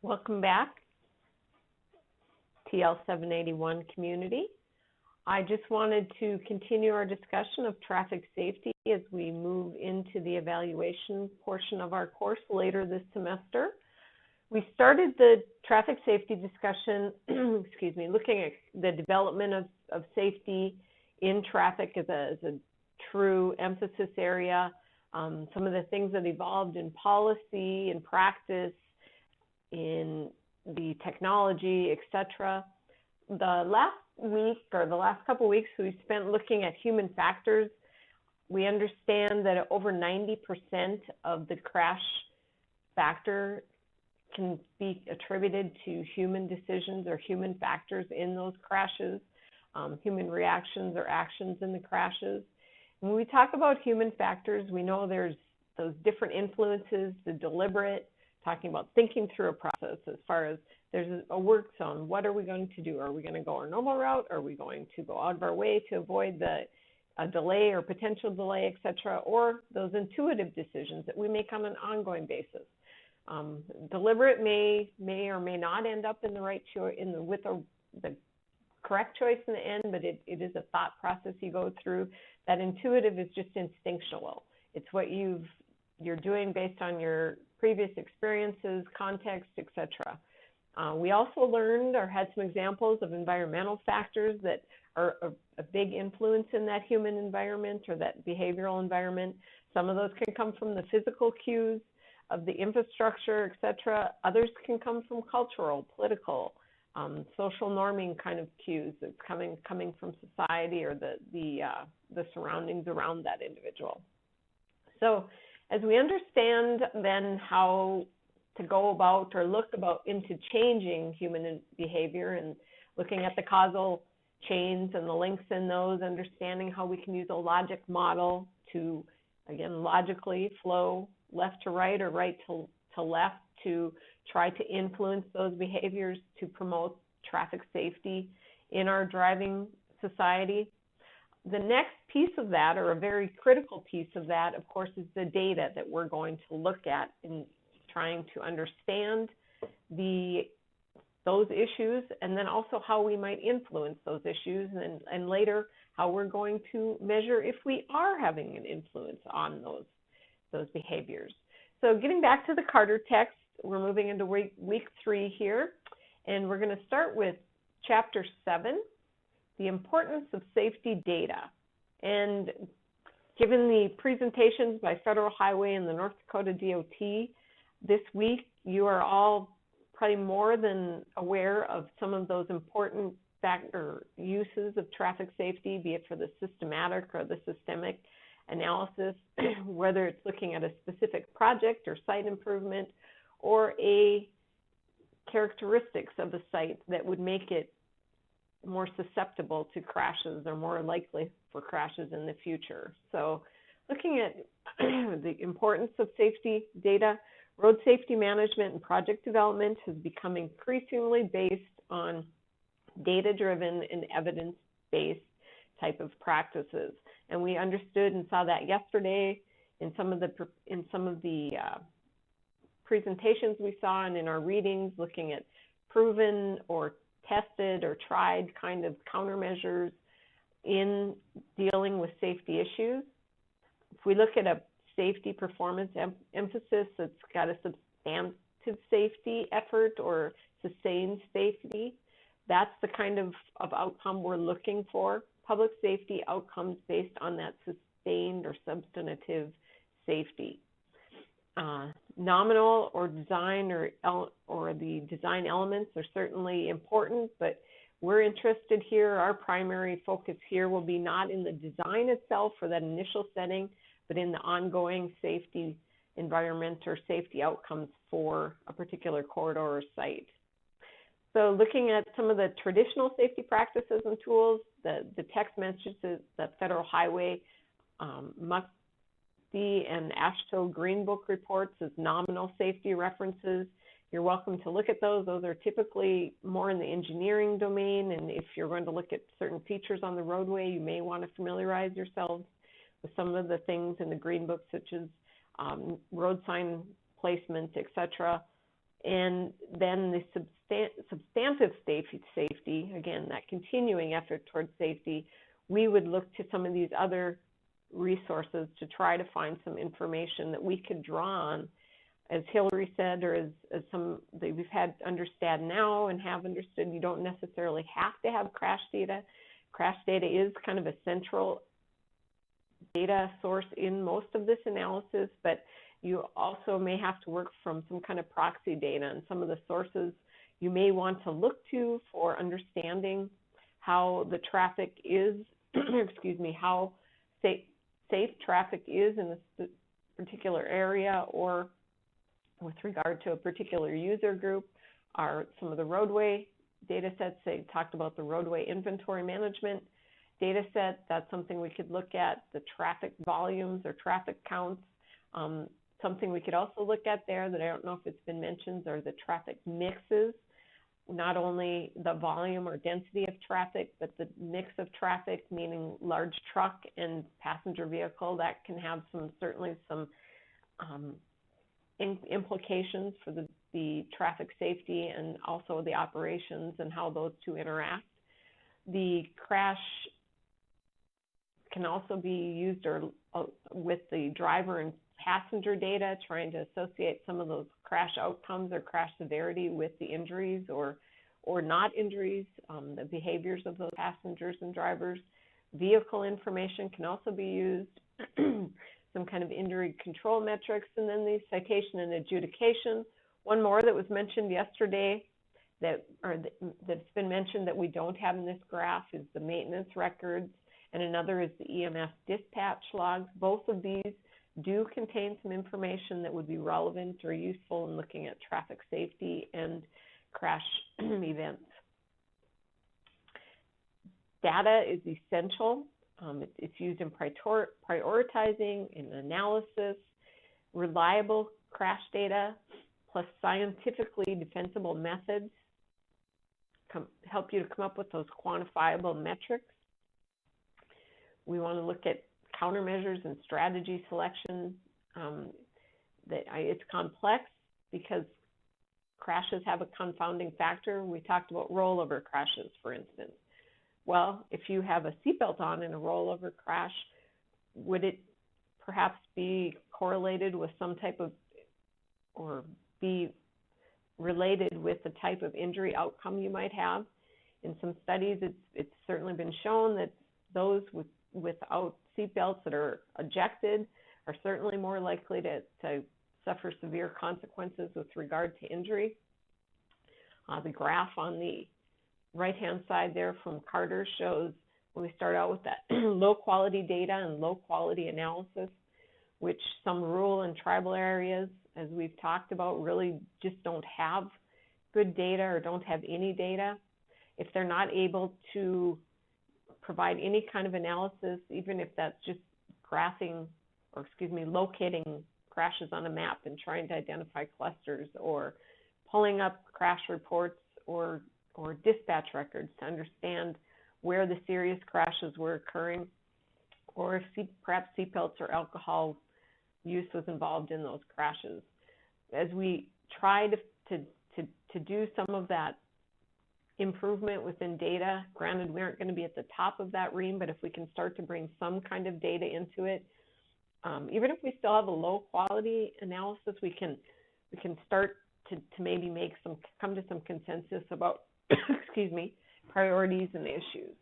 Welcome back, TL 781 community. I just wanted to continue our discussion of traffic safety as we move into the evaluation portion of our course later this semester. We started the traffic safety discussion, looking at the development of safety in traffic as a true emphasis area, some of the things that evolved in policy and practice, in the technology, etc. The last week or the last couple of weeks we spent looking at human factors. We understand that over 90% of the crash factor can be attributed to human decisions or human factors in those crashes, human reactions or actions in the crashes. When we talk about human factors, we know there's those different influences, the deliberate, talking about thinking through a process as far as there's a work zone. What are we going to do? Are we going to go our normal route? Are we going to go out of our way to avoid a delay or potential delay, etc.? Or those intuitive decisions that we make on an ongoing basis. Deliberate may or may not end up in the right choice, with the correct choice in the end, but it is a thought process you go through. That intuitive is just instinctual. It's what you're doing based on your previous experiences, context, etc. We also learned or had some examples of environmental factors that are a big influence in that human environment or that behavioral environment. Some of those can come from the physical cues of the infrastructure, etc. Others can come from cultural, political, social norming kind of cues that's coming from society or the surroundings around that individual. So as we understand then how to go about or look into changing human behavior and looking at the causal chains and the links in those, understanding how we can use a logic model to, again, logically flow left to right or right to left to try to influence those behaviors to promote traffic safety in our driving society. The next piece of that, or a very critical piece of that, of course, is the data that we're going to look at in trying to understand those issues, and then also how we might influence those issues, and later how we're going to measure if we are having an influence on those behaviors. So getting back to the Carter text, we're moving into week 3 here, and we're going to start with chapter 7, the importance of safety data. And given the presentations by Federal Highway and the North Dakota DOT this week, you are all probably more than aware of some of those important factor uses of traffic safety, be it for the systematic or the systemic analysis, whether it's looking at a specific project or site improvement or a characteristics of the site that would make it more susceptible to crashes or more likely for crashes in the future. So looking at the importance of safety data, road safety management and project development has become increasingly based on data-driven and evidence-based type of practices. And we understood and saw that yesterday in some of the presentations we saw and in our readings, looking at proven or tested or tried kind of countermeasures in dealing with safety issues. If we look at a safety performance emphasis that's got a substantive safety effort or sustained safety, that's the kind of outcome we're looking for. Public safety outcomes based on that sustained or substantive safety. Nominal or design or the design elements are certainly important, but we're interested here, our primary focus here will be not in the design itself for that initial setting, but in the ongoing safety environment or safety outcomes for a particular corridor or site. So looking at some of the traditional safety practices and tools, the text mentions that Federal Highway must and AASHTO Green Book reports as nominal safety references. You're welcome to look at those. Those are typically more in the engineering domain, and if you're going to look at certain features on the roadway, you may want to familiarize yourselves with some of the things in the Green Book, such as road sign placement, etc. And then the substantive safety, again, that continuing effort towards safety, we would look to some of these other resources to try to find some information that we could draw on. As Hillary said, or as some that we've had understand now and have understood, you don't necessarily have to have crash data. Crash data is kind of a central data source in most of this analysis, but you also may have to work from some kind of proxy data, and some of the sources you may want to look to for understanding how the traffic is, excuse me, how safe traffic is in a particular area or with regard to a particular user group, are some of the roadway data sets. They talked about the roadway inventory management data set. That's something we could look at, the traffic volumes or traffic counts. Something we could also look at there that I don't know if it's been mentioned are the traffic mixes, not only the volume or density of traffic, but the mix of traffic, meaning large truck and passenger vehicle. That can have certainly some implications for the traffic safety and also the operations and how those two interact. The crash can also be used with the driver and passenger data, trying to associate some of those crash outcomes or crash severity with the injuries or not injuries, the behaviors of those passengers and drivers. Vehicle information can also be used, some kind of injury control metrics, and then the citation and adjudication. One more that was mentioned yesterday that's been mentioned that we don't have in this graph is the maintenance records, and another is the EMS dispatch logs. Both of these do contain some information that would be relevant or useful in looking at traffic safety and crash events. Data is essential. It's used in prioritizing, in analysis. Reliable crash data plus scientifically defensible methods help you to come up with those quantifiable metrics. We want to look at countermeasures and strategy selection. It's complex because crashes have a confounding factor. We talked about rollover crashes, for instance. Well, if you have a seatbelt on in a rollover crash, would it perhaps be correlated with some type of, or be related with the type of injury outcome you might have? In some studies, it's certainly been shown that those without seatbelts that are ejected are certainly more likely to suffer severe consequences with regard to injury. The graph on the right-hand side there from Carter shows when we start out with that low-quality data and low-quality analysis, which some rural and tribal areas, as we've talked about, really just don't have good data or don't have any data. If they're not able to provide any kind of analysis, even if that's just locating crashes on a map and trying to identify clusters, or pulling up crash reports or dispatch records to understand where the serious crashes were occurring, or if perhaps seatbelts or alcohol use was involved in those crashes. As we try to do some of that improvement within data, granted we aren't going to be at the top of that ream, but if we can start to bring some kind of data into it, even if we still have a low quality analysis, we can start to maybe come to some consensus about priorities and issues.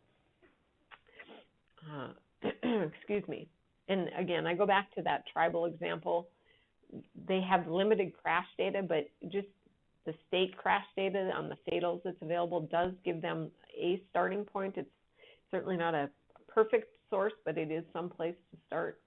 Excuse me. And again, I go back to that tribal example. They have limited crash data, but just the state crash data on the fatals that's available does give them a starting point. It's certainly not a perfect source, but it is some place to start.